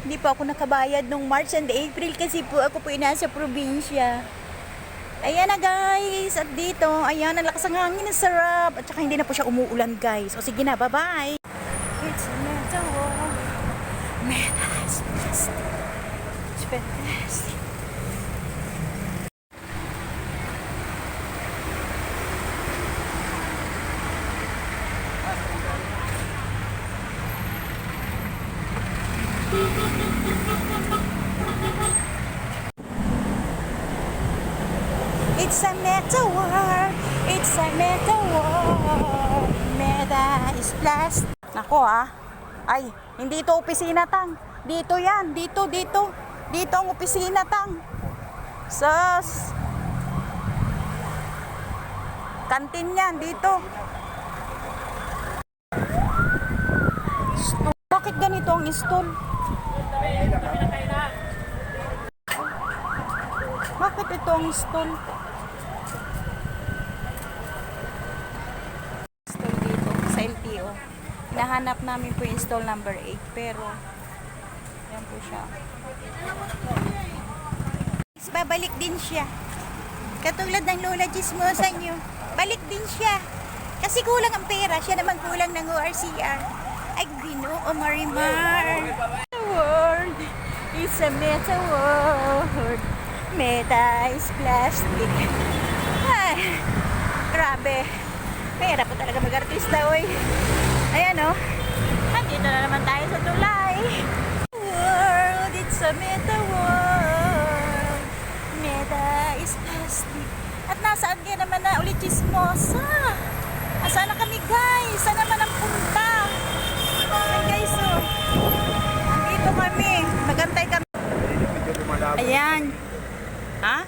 Hindi po ako nakabayad nung March and April kasi po ako po nasa probinsya. Ayan na guys, at dito, ayan, ang lakas ng hangin, ang sarap. At saka hindi na po siya umuulan guys. O sige na, bye-bye. It's a metal wall. Metal is best. It's fantastic. It's a metal war. It's a metal war. Meta is blast. Nako Ay, hindi ito opisina tang. Dito yan. Dito. Dito ang opisina tang. Sus. Kantin yan. Dito. Stall. Bakit ganito ang stall? Bakit ito ang stall? Stall dito sa LTO. Hinahanap namin po yung stall number 8 pero yan po siya. Babalik din siya. Katulad ng Lola Chismosa nyo. Balik din siya. Kasi kulang ang pera. Siya naman kulang ng ORCR. Ay, Ginoo, Marimar. The world is a meta world. Meta is plastic. Ay, grabe. Pera po talaga mag-artista, oy. Ayan, Nandito na naman tayo sa tulay. World, it's a meta world. Meta is plastic. At nasaan kaya naman na ulit Chismosa? Asaan na kami, guys? Saan naman ang punta? Ayan, guys, Nandito kami. Magantay kami. Ayan. Ha?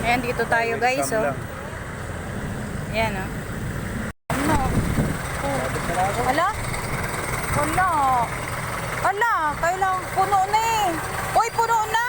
Ayan, dito tayo guys, Ayan, Ano? Ala? Wala. Ala, kailang puno na Uy, puno na!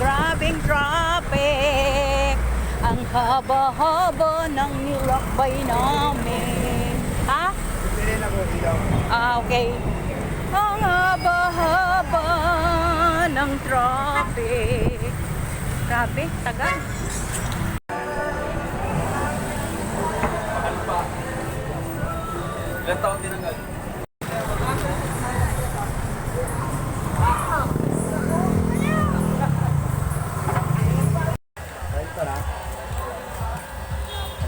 Grabing traffic. Ang haba-haba ng nilakbay namin. Ha? Okay. Ang haba-haba ng traffic. Grabe, tagal. Ilan taon din ang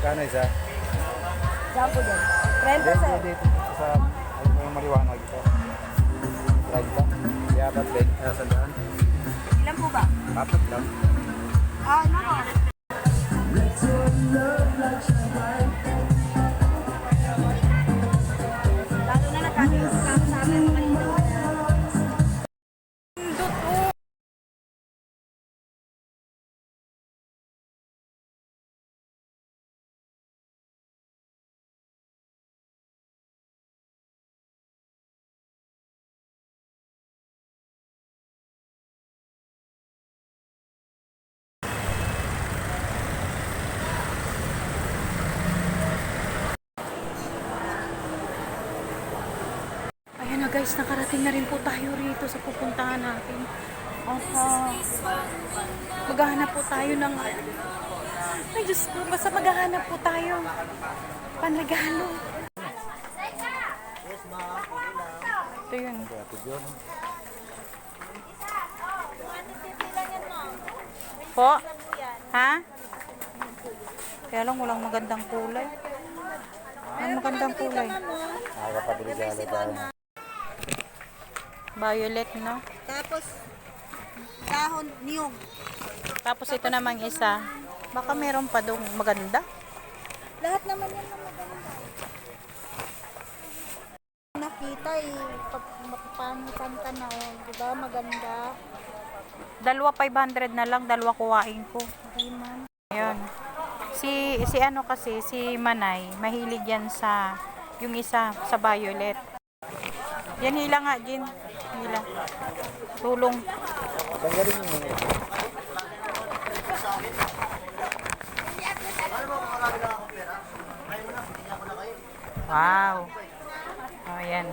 Magkano isa? Sampo din. 30 sir. Dito sa yung maliwanag ito. 30. Yabat din. Nasa daan. Ilan po ba? Apat lang. Nako. Lalo na nakakasama sa amin mga kanina. guys, nakarating na rin po tayo rito sa pupuntahan natin. At maghahanap po tayo ng... Ay, Diyos ko, basta maghahanap po tayo. Panregalo. Ito yun. Po? Ha? Kaya lang walang magandang kulay. Ang magandang kulay. Nakakapag-regalo tayo. Violet, no? Tapos, dahon niyog. Tapos ito namang isa. Baka meron pa dong maganda. Lahat naman yan na maganda. Nakita mapapangitan ka na diba? Maganda. Dalawa 500 na lang, dalawa kuwain ko. Ayun. Si ano kasi, si Manay, mahilig yan sa yung isa, sa violet. Yan, hila nga, Jin. Hila. Tulong. Tanggalin mo. Wow. Oh, yan.